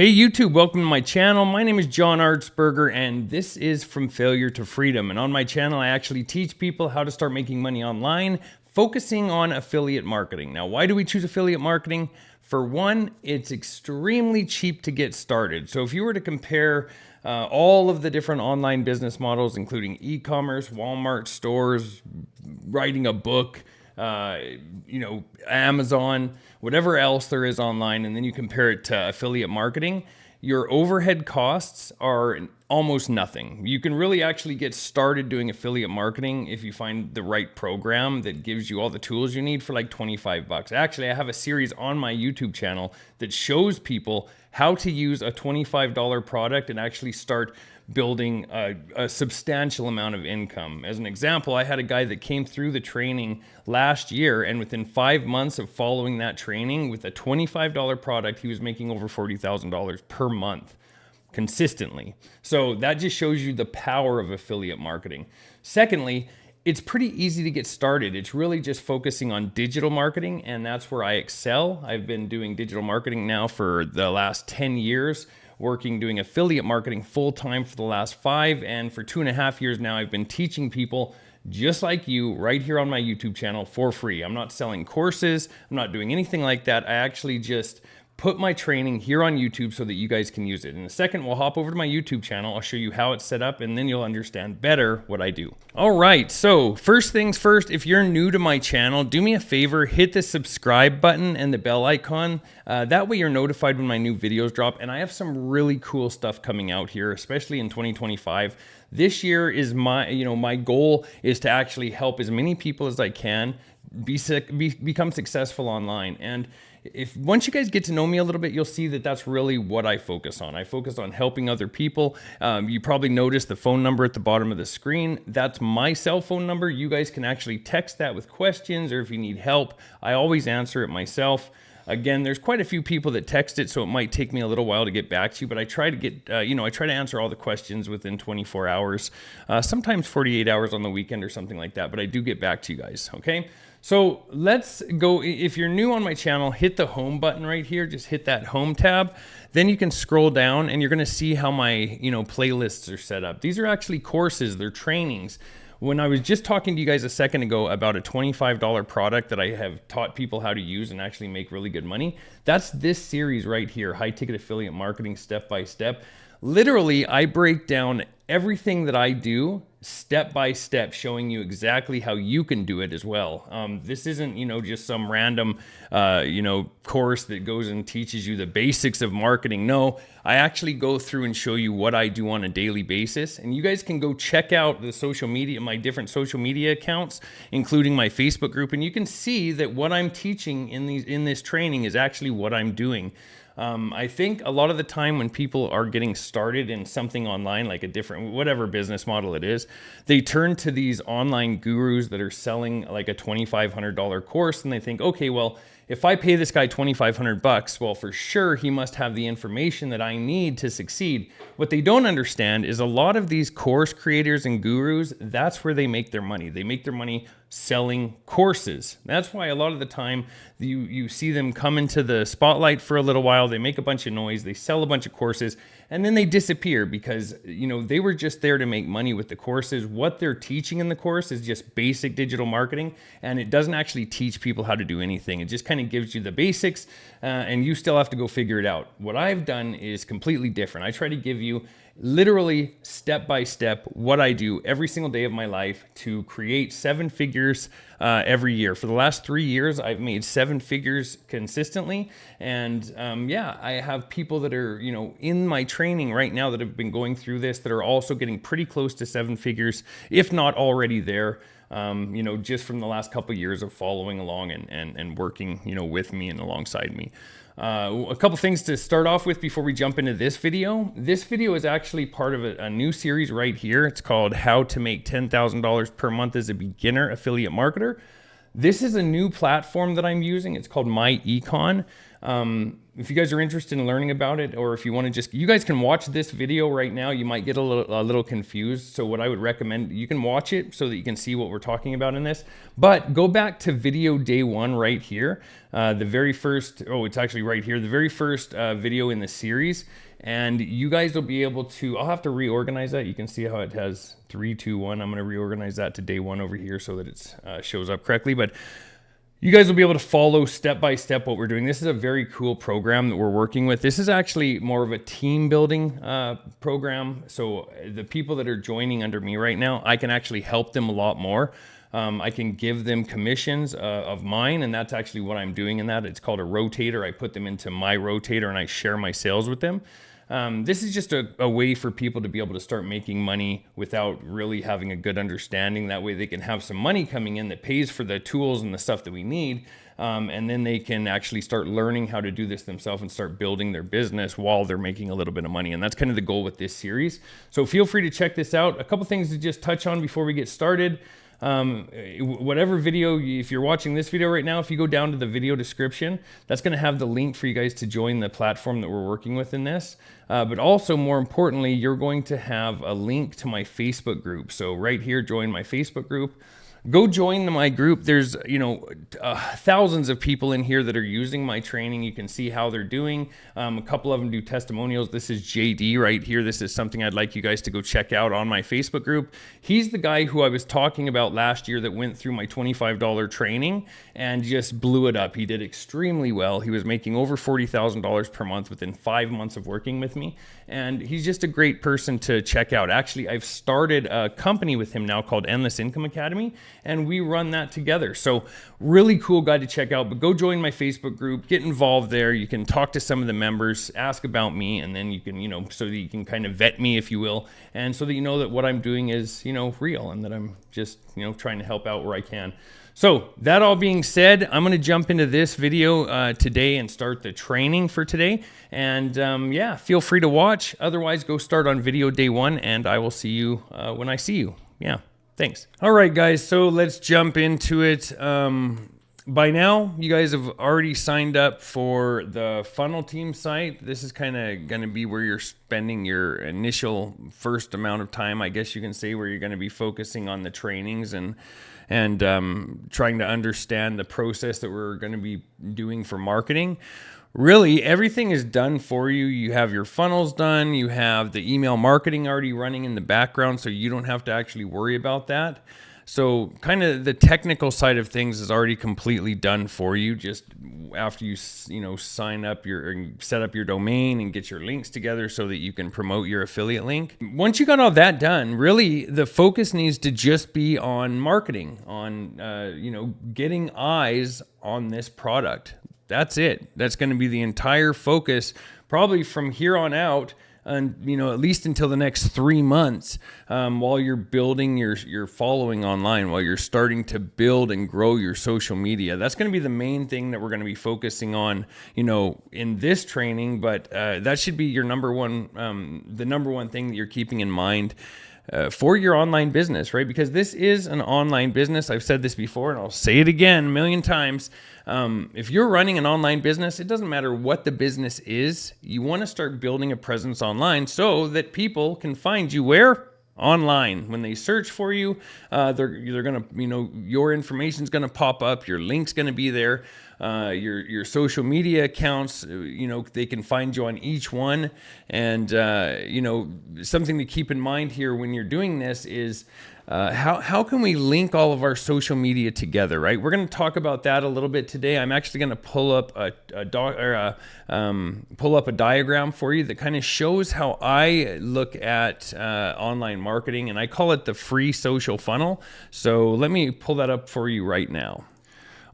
Hey YouTube, welcome to my channel. My name is John Artsberger and this is From Failure to Freedom. And on my channel, I actually teach people how to start making money online, focusing on affiliate marketing. Now, why do we choose affiliate marketing? For one, it's extremely cheap to get started. So if you were to compare all of the different online business models, including e-commerce, Walmart stores, writing a book, Amazon, whatever else there is online, and then you compare it to affiliate marketing, your overhead costs are almost nothing. You can really actually get started doing affiliate marketing if you find the right program that gives you all the tools you need for like 25 bucks. Actually, I have a series on my YouTube channel that shows people how to use a $25 product and actually start building a substantial amount of income. As an example, I had a guy that came through the training last year, and within 5 months of following that training with a $25 product, he was making over $40,000 per month consistently. So that just shows you the power of affiliate marketing. Secondly, it's pretty easy to get started. It's really just focusing on digital marketing, and that's where I excel. I've been doing digital marketing now for the last 10 years, doing affiliate marketing full-time for the last 5, and for 2.5 years now, I've been teaching people just like you right here on my YouTube channel for free. I'm not selling courses. I'm not doing anything like that. I actually just put my training here on YouTube so that you guys can use it. In a second, we'll hop over to my YouTube channel. I'll show you how it's set up, and then you'll understand better what I do. All right, so first things first, if you're new to my channel, do me a favor, hit the subscribe button and the bell icon. That way you're notified when my new videos drop, and I have some really cool stuff coming out here, especially in 2025. This year is my goal is to actually help as many people as I can become successful online. And once you guys get to know me a little bit, you'll see that that's really what I focus on. I focus on helping other people. You probably noticed the phone number at the bottom of the screen. That's my cell phone number. You guys can actually text that with questions, or if you need help, I always answer it myself. Again, there's quite a few people that text it, so it might take me a little while to get back to you, but I try to get, I try to answer all the questions within 24 hours, sometimes 48 hours on the weekend or something like that, but I do get back to you guys, okay? So let's go. If you're new on my channel, hit the home button right here. Just hit that home tab. Then you can scroll down and you're going to see how my, playlists are set up. These are actually courses. They're trainings. When I was just talking to you guys a second ago about a $25 product that I have taught people how to use and actually make really good money, that's this series right here, High Ticket Affiliate Marketing Step by Step. Literally, I break down everything that I do step by step, showing you exactly how you can do it as well. This isn't, just some random, course that goes and teaches you the basics of marketing. No, I actually go through and show you what I do on a daily basis. And you guys can go check out the social media, my different social media accounts, including my Facebook group. And you can see that what I'm teaching in this training is actually what I'm doing. I think a lot of the time when people are getting started in something online, like whatever business model it is, they turn to these online gurus that are selling like a $2,500 course, and they think, okay, well, if I pay this guy 2,500 bucks, well, for sure he must have the information that I need to succeed. What they don't understand is a lot of these course creators and gurus, that's where they make their money. They make their money selling courses. That's why a lot of the time you see them come into the spotlight for a little while, they make a bunch of noise, they sell a bunch of courses, and then they disappear because, they were just there to make money with the courses. What they're teaching in the course is just basic digital marketing, and it doesn't actually teach people how to do anything. It just kind of gives you the basics, and you still have to go figure it out. What I've done is completely different. I try to give you literally step by step what I do every single day of my life to create 7 figures every year. For the last 3 years, I've made 7 figures consistently. And I have people that are, in my training right now that have been going through this that are also getting pretty close to 7 figures, if not already there. Just from the last couple of years of following along and working, with me and alongside me. A couple things to start off with before we jump into this video. This video is actually part of a new series right here. It's called How to Make $10,000 per Month as a Beginner Affiliate Marketer. This is a new platform that I'm using. It's called MyEcon. If you guys are interested in learning about it, or if you want to just, you guys can watch this video right now. You might get a little confused. So what I would recommend, you can watch it so that you can see what we're talking about in this, but go back to video day 1 right here. The very first, it's actually right here, the very first video in the series. And you guys will be able to, I'll have to reorganize that. You can see how it has 3, 2, 1. I'm going to reorganize that to day 1 over here so that it shows up correctly. But you guys will be able to follow step by step what we're doing. This is a very cool program that we're working with. This is actually more of a team building program. So the people that are joining under me right now, I can actually help them a lot more. I can give them commissions of mine, and that's actually what I'm doing in that. It's called a rotator. I put them into my rotator and I share my sales with them. This is just a way for people to be able to start making money without really having a good understanding. That way they can have some money coming in that pays for the tools and the stuff that we need. And then they can actually start learning how to do this themselves and start building their business while they're making a little bit of money. And that's kind of the goal with this series. So feel free to check this out. A couple things to just touch on before we get started. Whatever video, if you're watching this video right now, if you go down to the video description, that's going to have the link for you guys to join the platform that we're working with in this. But also, more importantly, you're going to have a link to my Facebook group. So right here, join my Facebook group. Go join my group. There's, thousands of people in here that are using my training. You can see how they're doing. A couple of them do testimonials. This is JD right here. This is something I'd like you guys to go check out on my Facebook group. He's the guy who I was talking about last year that went through my $25 training and just blew it up. He did extremely well. He was making over $40,000 per month within 5 months of working with me. And he's just a great person to check out. Actually, I've started a company with him now called Endless Income Academy, and we run that together. So really cool guy to check out. But go join my Facebook group, get involved there. You can talk to some of the members, ask about me, and then you can, so that you can kind of vet me, if you will, and so that you know that what I'm doing is, real, and that I'm just, trying to help out where I can. So that all being said, I'm going to jump into this video today and start the training for today. And feel free to watch. Otherwise, go start on video day 1, and I will see you when I see you. Yeah, thanks. All right, guys, so let's jump into it. By now, you guys have already signed up for the Funnel Team site. This is kind of going to be where you're spending your initial first amount of time, I guess you can say, where you're going to be focusing on the trainings and trying to understand the process that we're going to be doing for marketing. Really, everything is done for you. You have your funnels done. You have the email marketing already running in the background, so you don't have to actually worry about that. So kind of the technical side of things is already completely done for you. Just after you sign up set up your domain and get your links together so that you can promote your affiliate link. Once you got all that done, really the focus needs to just be on marketing, on getting eyes on this product. That's it. That's going to be the entire focus, probably from here on out. And at least until the next 3 months, while you're building your following online, while you're starting to build and grow your social media. That's going to be the main thing that we're going to be focusing on, in this training. But that should be your number one, the number one thing that you're keeping in mind for your online business, right? Because this is an online business. I've said this before, and I'll say it again a million times. If you're running an online business, it doesn't matter what the business is. You want to start building a presence online so that people can find you where? Online. When they search for you, they're going to, your information is going to pop up. Your link's going to be there. Your social media accounts, they can find you on each one. And, something to keep in mind here when you're doing this is how can we link all of our social media together, right? We're going to talk about that a little bit today. I'm actually going to pull up a diagram for you that kind of shows how I look at online marketing, and I call it the free social funnel. So let me pull that up for you right now.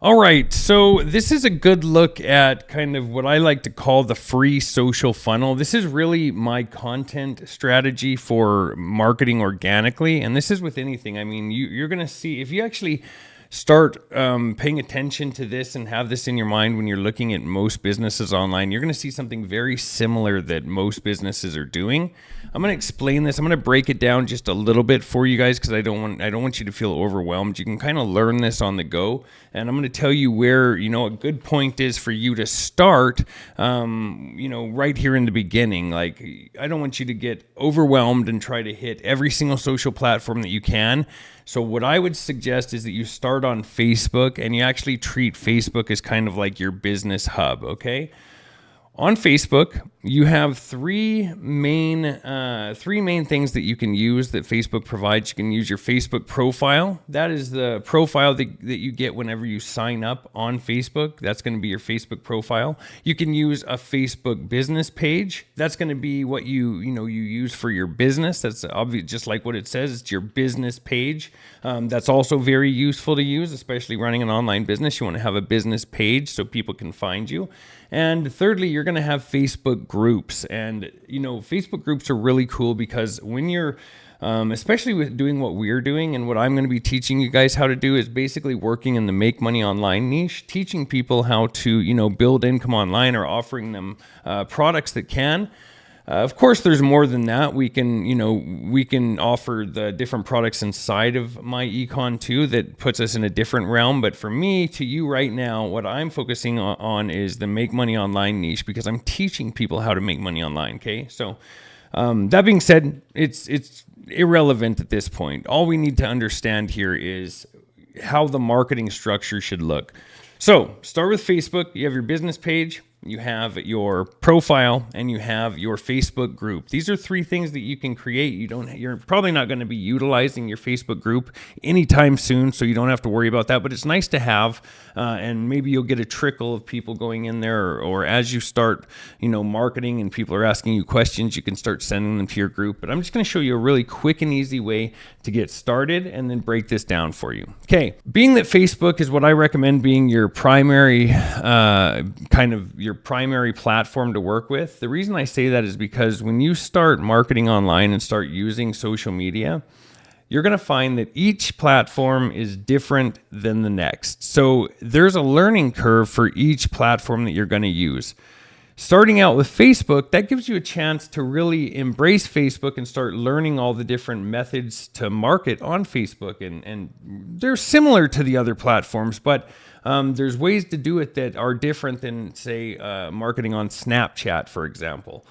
All right, so this is a good look at kind of what I like to call the free social funnel. This is really my content strategy for marketing organically, and this is with anything. I mean, you're going to see, if you actually start paying attention to this and have this in your mind when you're looking at most businesses online, you're going to see something very similar that most businesses are doing. I'm going to explain this. I'm going to break it down just a little bit for you guys because I don't want you to feel overwhelmed. You can kind of learn this on the go, and I'm going to tell you where a good point is for you to start. Right here in the beginning. Like, I don't want you to get overwhelmed and try to hit every single social platform that you can. So what I would suggest is that you start on Facebook and you actually treat Facebook as kind of like your business hub, okay? On Facebook, you have three main things that you can use that Facebook provides. You can use your Facebook profile. That is the profile that you get whenever you sign up on Facebook. That's going to be your Facebook profile. You can use a Facebook business page. That's going to be what you use for your business. That's obvious, just like what it says. It's your business page. That's also very useful to use, especially running an online business. You want to have a business page so people can find you. And thirdly, you're going to have Facebook groups. And, Facebook groups are really cool because when you're, especially with doing what we're doing and what I'm going to be teaching you guys how to do is basically working in the make money online niche, teaching people how to, build income online or offering them products that can. Of course, there's more than that. We can offer the different products inside of my econ too that puts us in a different realm. But for me, to you right now, what I'm focusing on is the make money online niche because I'm teaching people how to make money online. Okay, so that being said, it's irrelevant at this point. All we need to understand here is how the marketing structure should look. So start with Facebook. You have your business page. You have your profile, and you have your Facebook group. These are three things that you can create. You're probably not going to be utilizing your Facebook group anytime soon, so you don't have to worry about that. But it's nice to have, and maybe you'll get a trickle of people going in there, or as you start, marketing and people are asking you questions, you can start sending them to your group. But I'm just going to show you a really quick and easy way to get started, and then break this down for you. Okay, being that Facebook is what I recommend being your primary your primary platform to work with. The reason I say that is because when you start marketing online and start using social media, you're going to find that each platform is different than the next. So there's a learning curve for each platform that you're going to use. Starting out with Facebook, that gives you a chance to really embrace Facebook and start learning all the different methods to market on Facebook. And they're similar to the other platforms, but there's ways to do it that are different than, say, marketing on Snapchat, for example.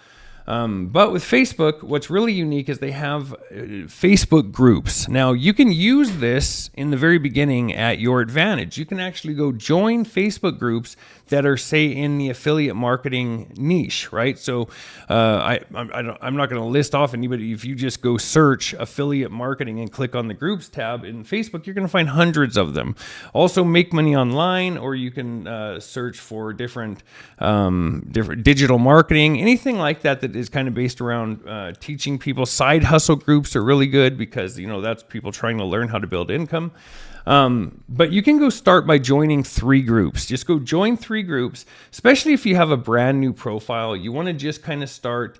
But with Facebook, what's really unique is they have Facebook groups. Now, you can use this in the very beginning at your advantage. You can actually go join Facebook groups that are, say, in the affiliate marketing niche, right? So I'm not going to list off anybody. If you just go search affiliate marketing and click on the groups tab in Facebook, you're going to find hundreds of them. Also, Make Money Online, or you can search for different digital marketing, anything like that is kind of based around teaching people. Side hustle groups are really good because that's people trying to learn how to build income. But you can go start by joining 3 groups. Just go join 3 groups, especially if you have a brand new profile. You want to just kind of start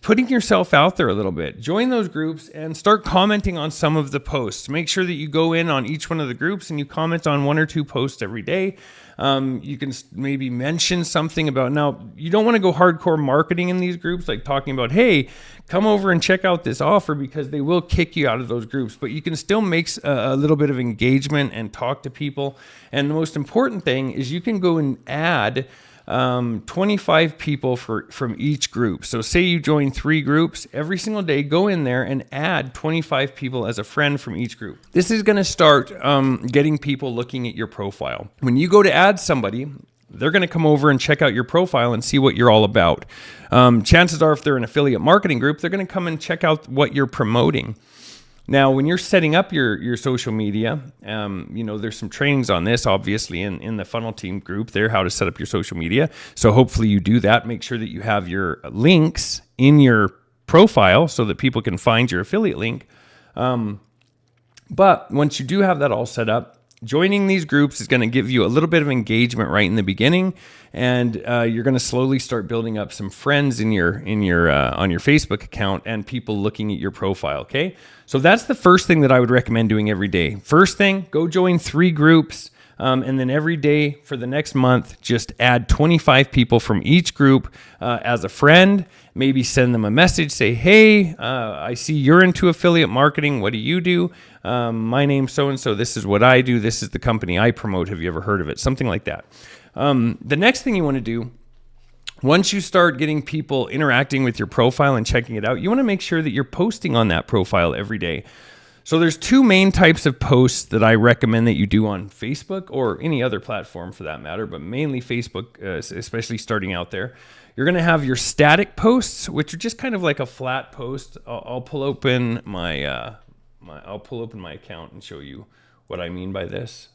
putting yourself out there a little bit. Join those groups and start commenting on some of the posts. Make sure that you go in on each one of the groups and you comment on 1 or 2 posts every day. You can maybe mention something about, now you don't want to go hardcore marketing in these groups, like talking about, hey, come over and check out this offer, because they will kick you out of those groups, but you can still make a little bit of engagement and talk to people. And the most important thing is you can go and add 25 people from each group. So say you join 3 groups, every single day, go in there and add 25 people as a friend from each group. This is going to start getting people looking at your profile. When you go to add somebody, they're going to come over and check out your profile and see what you're all about. Chances are, if they're an affiliate marketing group, they're going to come and check out what you're promoting. Now, when you're setting up your social media, there's some trainings on this, obviously, in the Funnel Team group there, how to set up your social media. So hopefully you do that. Make sure that you have your links in your profile so that people can find your affiliate link. But once you do have that all set up, Joining these groups is going to give you a little bit of engagement right in the beginning, and you're going to slowly start building up some friends in your on your Facebook account and people looking at your profile. Okay, so that's the first thing that I would recommend doing every day. First thing, go join 3 groups. And then every day for the next month, just add 25 people from each group as a friend. Maybe send them a message, say, hey, I see you're into affiliate marketing. What do you do? My name's so-and-so. This is what I do. This is the company I promote. Have you ever heard of it? Something like that. The next thing you want to do, once you start getting people interacting with your profile and checking it out, you want to make sure that you're posting on that profile every day. So there's 2 main types of posts that I recommend that you do on Facebook or any other platform for that matter, but mainly Facebook, especially starting out there. You're going to have your static posts, which are just kind of like a flat post. I'll pull open my account and show you what I mean by this.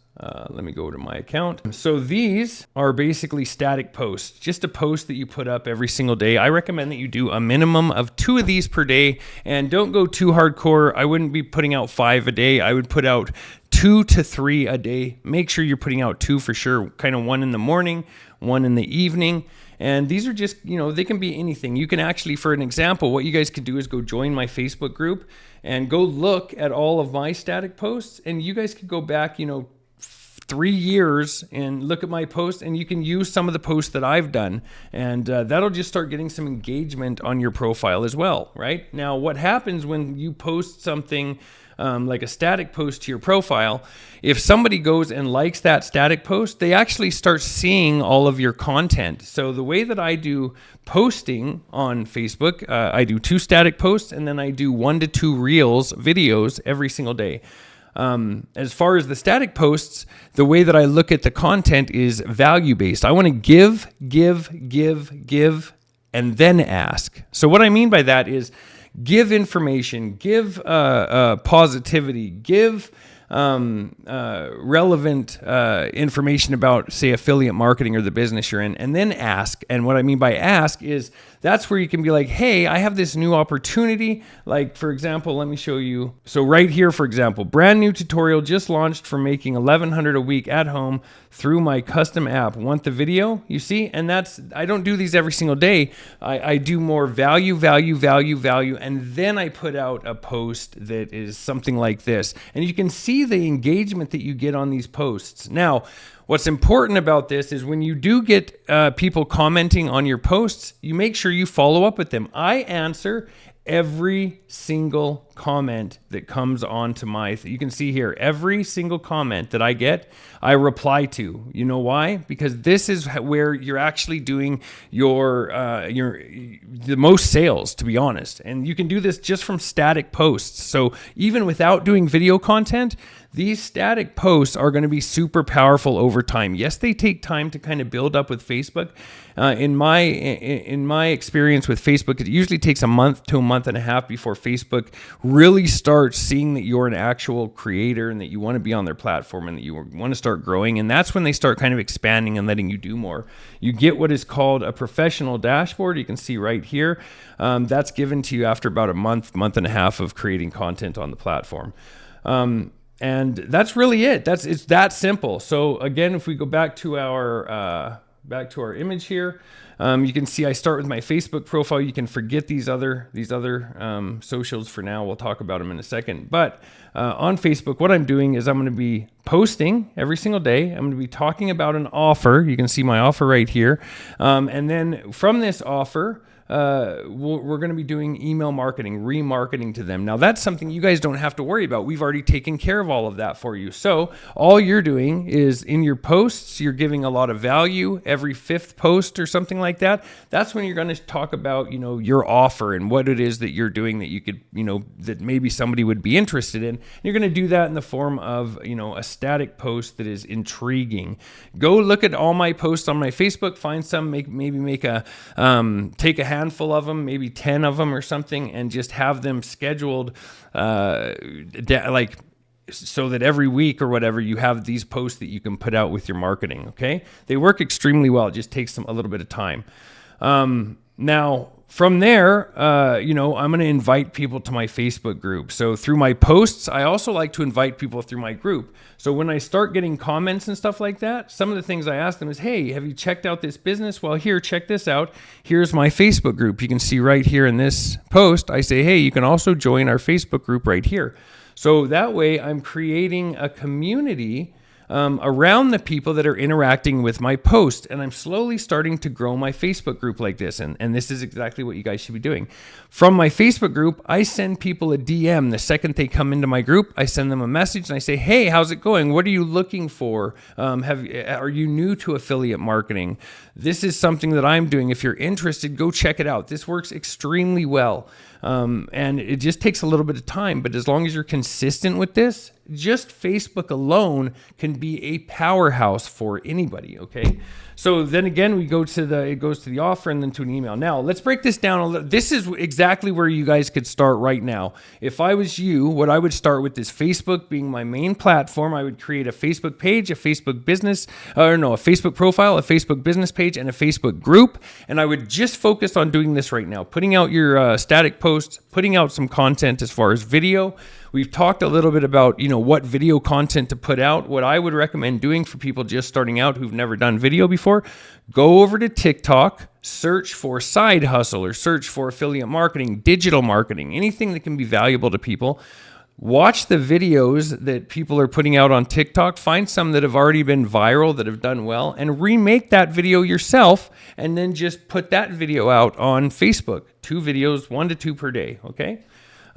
Let me go to my account. So these are basically static posts, just a post that you put up every single day. I recommend that you do a minimum of 2 of these per day, and don't go too hardcore. I wouldn't be putting out 5 a day. I would put out 2 to 3 a day. Make sure you're putting out 2 for sure, kind of 1 in the morning, 1 in the evening. And these are just, they can be anything. You can actually, for an example, what you guys could do is go join my Facebook group and go look at all of my static posts, and you guys could go back, 3 years and look at my posts, and you can use some of the posts that I've done, and that'll just start getting some engagement on your profile as well. Right now, what happens when you post something like a static post to your profile, if somebody goes and likes that static post, they actually start seeing all of your content. So the way that I do posting on Facebook, I do 2 static posts, and then I do 1 to 2 reels videos every single day. As far as the static posts, the way that I look at the content is value-based. I want to give, and then ask. So what I mean by that is give information, give positivity, give relevant information about, say, affiliate marketing or the business you're in, and then ask. And what I mean by ask is that's where you can be like, hey, I have this new opportunity. Like, for example, let me show you. So right here, for example, brand new tutorial just launched for making $1,100 a week at home through my custom app. Want the video? You see? And I don't do these every single day. I do more value, and then I put out a post that is something like this. And you can see the engagement that you get on these posts. Now, what's important about this is when you do get people commenting on your posts, you make sure you follow up with them. I answer every single comment that comes onto you can see here, every single comment that I get, I reply to. You know why? Because this is where you're actually doing the most sales, to be honest. And you can do this just from static posts. So even without doing video content, these static posts are going to be super powerful over time. Yes, they take time to kind of build up with Facebook. In my experience with Facebook, it usually takes a month to a month and a half before Facebook really starts seeing that you're an actual creator and that you want to be on their platform and that you want to start growing. And that's when they start kind of expanding and letting you do more. You get what is called a professional dashboard. You can see right here. That's given to you after about a month and a half of creating content on the platform. And that's really it. It's that simple. So again, if we go back to our image here, you can see I start with my Facebook profile. You can forget these other socials for now. We'll talk about them in a second. But on Facebook, what I'm doing is I'm going to be posting every single day. I'm going to be talking about an offer. You can see my offer right here. And then from this offer, we're going to be doing email marketing, remarketing to them. Now that's something you guys don't have to worry about. We've already taken care of all of that for you. So all you're doing is in your posts, you're giving a lot of value every 5th post or something like that. That's when you're going to talk about, your offer and what it is that you're doing that you could, that maybe somebody would be interested in. You're going to do that in the form of, a static post that is intriguing. Go look at all my posts on my Facebook, find some, take a handful of them, maybe 10 of them or something, and just have them scheduled so that every week or whatever you have these posts that you can put out with your marketing. Okay, they work extremely well. It just takes a little bit of time. Now, from there, I'm going to invite people to my Facebook group. So through my posts, I also like to invite people through my group. So when I start getting comments and stuff like that, some of the things I ask them is, hey, have you checked out this business? Well, here, check this out. Here's my Facebook group. You can see right here in this post, I say, hey, you can also join our Facebook group right here. So that way I'm creating a community around the people that are interacting with my post. And I'm slowly starting to grow my Facebook group like this. And this is exactly what you guys should be doing. From my Facebook group, I send people a DM. The second they come into my group, I send them a message and I say, hey, how's it going? What are you looking for? Are you new to affiliate marketing? This is something that I'm doing. If you're interested, go check it out. This works extremely well. And it just takes a little bit of time, but as long as you're consistent with this, just Facebook alone can be a powerhouse for anybody. Okay. So then again, it goes to the offer and then to an email. Now let's break this down a little. This is exactly where you guys could start right now. If I was you, what I would start with is Facebook being my main platform. I would create a Facebook page, a Facebook business, a Facebook profile, a Facebook business page, and a Facebook group. And I would just focus on doing this right now, putting out your static posts, putting out some content as far as video. We've talked a little bit about, what video content to put out. What I would recommend doing for people just starting out who've never done video before, go over to TikTok, search for side hustle or search for affiliate marketing, digital marketing, anything that can be valuable to people. Watch the videos that people are putting out on TikTok. Find some that have already been viral, that have done well, and remake that video yourself, and then just put that video out on Facebook. 2 videos, 1 to 2 per day, okay?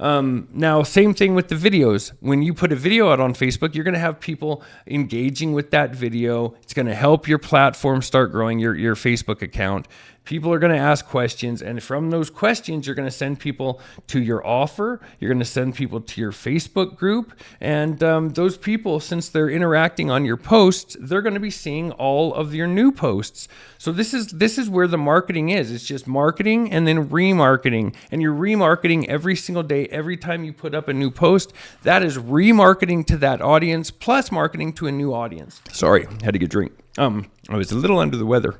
Now, same thing with the videos. When you put a video out on Facebook, you're going to have people engaging with that video. It's going to help your platform start growing, your Facebook account. People are going to ask questions, and from those questions, you're going to send people to your offer. You're going to send people to your Facebook group, and those people, since they're interacting on your posts, they're going to be seeing all of your new posts. So this is where the marketing is. It's just marketing and then remarketing, and you're remarketing every single day. Every time you put up a new post, that is remarketing to that audience plus marketing to a new audience. Sorry, had to get a drink. I was a little under the weather.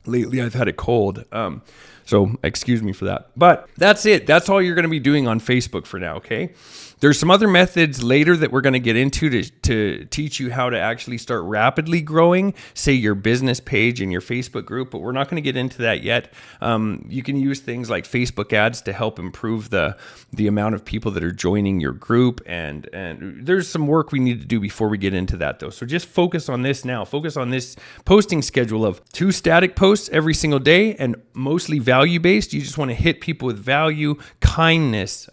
Lately, I've had a cold, so excuse me for that. But that's it. That's all you're going to be doing on Facebook for now, okay? There's some other methods later that we're going to get into to teach you how to actually start rapidly growing, say, your business page and your Facebook group, but we're not going to get into that yet. You can use things like Facebook ads to help improve the amount of people that are joining your group, and there's some work we need to do before we get into that, though. So just focus on this now. Focus on this posting schedule of 2 static posts every single day and mostly value-based. You just want to hit people with value, kindness,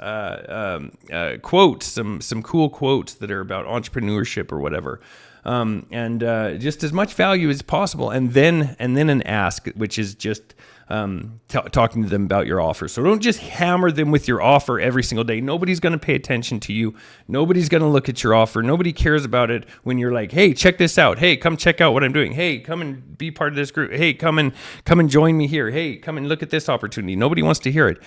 quotes, some cool quotes that are about entrepreneurship or whatever, and just as much value as possible, and then an ask, which is just talking to them about your offer. So don't just hammer them with your offer every single day. Nobody's going to pay attention to you. Nobody's going to look at your offer. Nobody cares about it when you're like, hey, check this out. Hey, come check out what I'm doing. Hey, come and be part of this group. Hey, come and join me here. Hey, come and look at this opportunity. Nobody wants to hear it.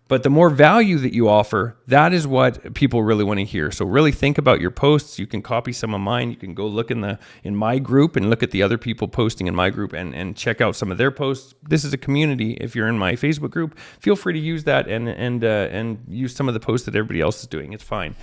But the more value that you offer, that is what people really want to hear. So really think about your posts. You can copy some of mine. You can go look in my group and look at the other people posting in my group and check out some of their posts. This is a community. If you're in my Facebook group, feel free to use that and use some of the posts that everybody else is doing. It's fine.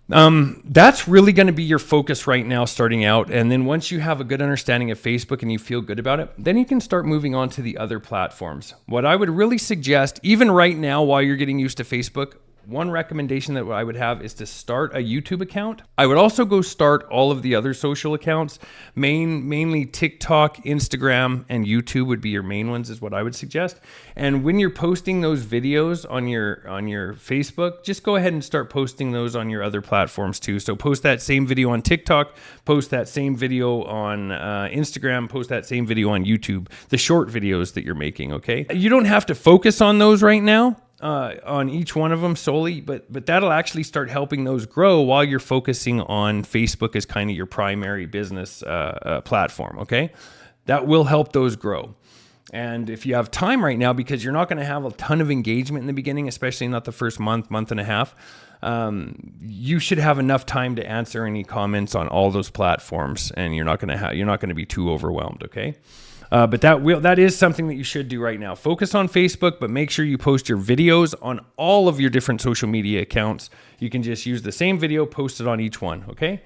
That's really going to be your focus right now starting out. And then once you have a good understanding of Facebook and you feel good about it, then you can start moving on to the other platforms. What I would really suggest, even right now while you're getting used to Facebook, one recommendation that I would have is to start a YouTube account. I would also go start all of the other social accounts. Mainly TikTok, Instagram, and YouTube would be your main ones, is what I would suggest. And when you're posting those videos on your Facebook, just go ahead and start posting those on your other platforms too. So post that same video on TikTok, post that same video on Instagram, post that same video on YouTube, the short videos that you're making, okay? You don't have to focus on those right now. On each one of them solely, but that'll actually start helping those grow while you're focusing on Facebook as kind of your primary business platform, okay? That will help those grow. And if you have time right now, because you're not going to have a ton of engagement in the beginning, especially not the first month and a half, you should have enough time to answer any comments on all those platforms, and you're not going to be too overwhelmed, okay? But that is something that you should do right now. Focus on Facebook, but make sure you post your videos on all of your different social media accounts. You can just use the same video, post it on each one, okay?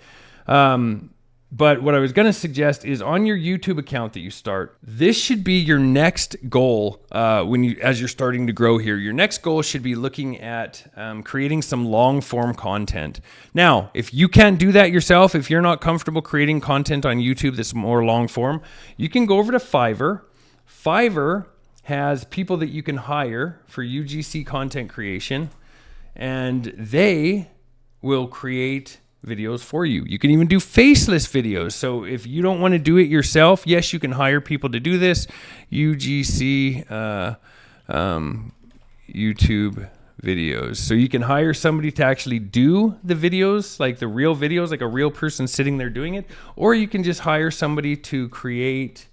But what I was going to suggest is on your YouTube account that you start, this should be your next goal as you're starting to grow here. Your next goal should be looking at creating some long form content. Now, if you can't do that yourself, if you're not comfortable creating content on YouTube that's more long form, you can go over to Fiverr. Fiverr has people that you can hire for UGC content creation, and they will create videos for you. You can even do faceless videos. So if you don't want to do it yourself, yes, you can hire people to do this. UGC YouTube videos. So you can hire somebody to actually do the videos, like the real videos, like a real person sitting there doing it, or you can just hire somebody to create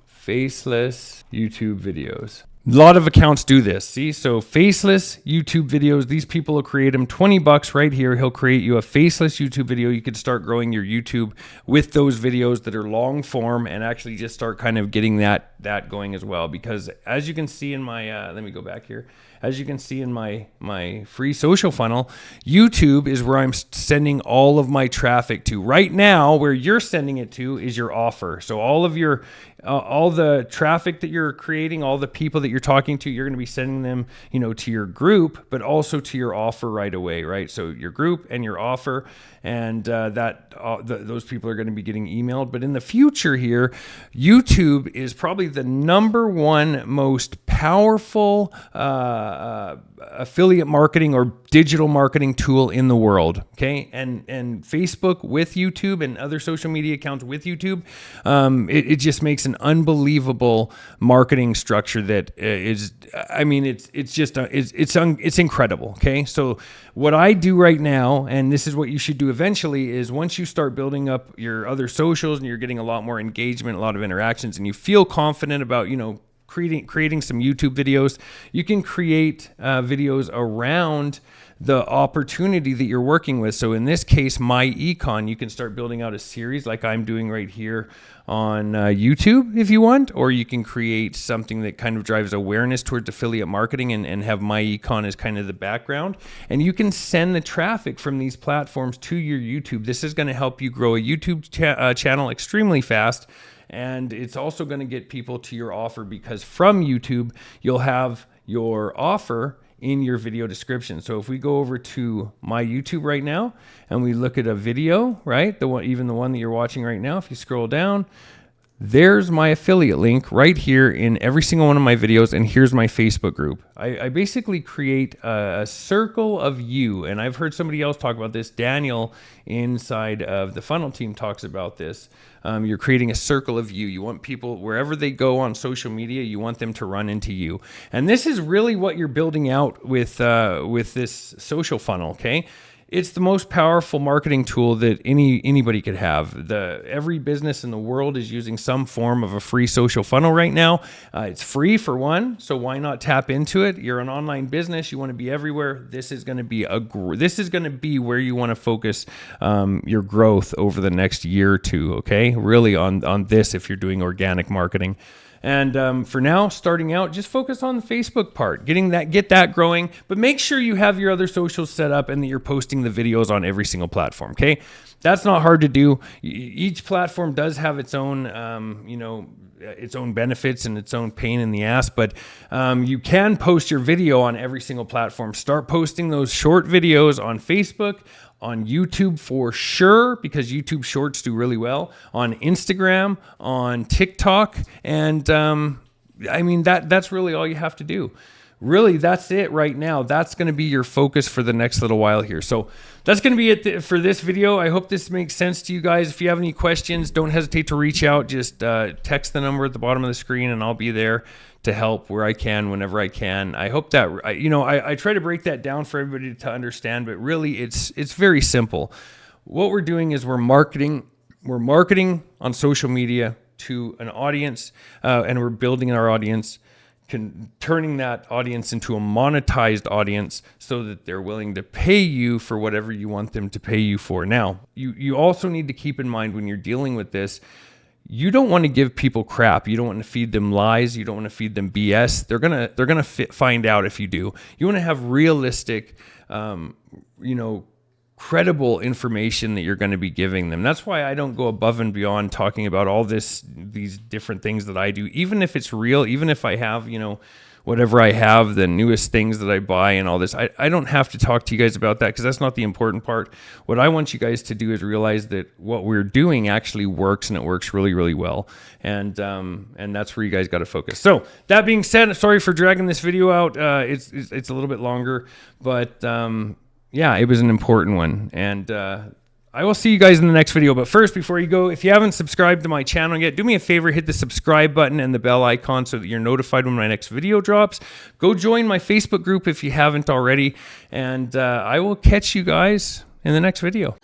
faceless YouTube videos. A lot of accounts do this. See, so faceless YouTube videos, these people will create them. $20 right here. He'll create you a faceless YouTube video. You could start growing your YouTube with those videos that are long form and actually just start kind of getting that going as well. Because as you can see in my, let me go back here. As you can see in my free social funnel, YouTube is where I'm sending all of my traffic to. Right now, where you're sending it to is your offer. So all of your, all the traffic that you're creating, all the people that you're talking to, you're going to be sending them, to your group, but also to your offer right away, right? So your group and your offer, and those people are going to be getting emailed. But in the future here, YouTube is probably the number one most powerful affiliate marketing or digital marketing tool in the world. Okay. And Facebook with YouTube and other social media accounts with YouTube, it just makes an unbelievable marketing structure that is, I mean, it's incredible. Okay. So what I do right now, and this is what you should do eventually, is once you start building up your other socials and you're getting a lot more engagement, a lot of interactions, and you feel confident about, creating some YouTube videos, you can create videos around the opportunity that you're working with. So in this case, My Econ, you can start building out a series like I'm doing right here on YouTube if you want, or you can create something that kind of drives awareness towards affiliate marketing and have My Econ as kind of the background. And you can send the traffic from these platforms to your YouTube. This is going to help you grow a YouTube channel extremely fast. And it's also going to get people to your offer, because from YouTube, you'll have your offer in your video description. So if we go over to my YouTube right now and we look at a video, right? Even the one that you're watching right now, if you scroll down, there's my affiliate link right here in every single one of my videos, and here's my Facebook group. I basically create a circle of you, and I've heard somebody else talk about this. Daniel inside of the funnel team talks about this. You're creating a circle of you. You want people, wherever they go on social media, you want them to run into you. And this is really what you're building out with this social funnel, okay? It's the most powerful marketing tool that anybody could have. Every business in the world is using some form of a free social funnel right now. It's free for one, so why not tap into it? You're an online business. You want to be everywhere. This is going to be where you want to focus your growth over the next year or two. Okay, really on this if you're doing organic marketing. And for now, starting out, just focus on the Facebook part, get that growing, but make sure you have your other socials set up and that you're posting the videos on every single platform. Okay. That's not hard to do. Each platform does have its own, its own benefits and its own pain in the ass, but you can post your video on every single platform. Start posting those short videos on Facebook, on YouTube for sure, because YouTube Shorts do really well, on Instagram, on TikTok, and that's really all you have to do. Really, that's it right now. That's going to be your focus for the next little while here. So that's going to be it for this video. I hope this makes sense to you guys. If you have any questions, don't hesitate to reach out. Just text the number at the bottom of the screen, and I'll be there to help where I can, whenever I can. I hope that, I try to break that down for everybody to understand, but really it's very simple. What we're doing is we're marketing on social media to an audience, and we're building our audience, turning that audience into a monetized audience so that they're willing to pay you for whatever you want them to pay you for. Now, you also need to keep in mind when you're dealing with this, you don't want to give people crap. You don't want to feed them lies. You don't want to feed them BS. They're gonna find out if you do. You want to have realistic, credible information that you're going to be giving them. That's why I don't go above and beyond talking about all these different things that I do, even if it's real, even if I have, whatever I have, the newest things that I buy and all this. I don't have to talk to you guys about that because that's not the important part. What I want you guys to do is realize that what we're doing actually works, and it works really, really well. And that's where you guys got to focus. So that being said, sorry for dragging this video out. It's a little bit longer, but yeah, it was an important one. And I will see you guys in the next video. But first, before you go, if you haven't subscribed to my channel yet, do me a favor, hit the subscribe button and the bell icon so that you're notified when my next video drops. Go join my Facebook group if you haven't already. And I will catch you guys in the next video.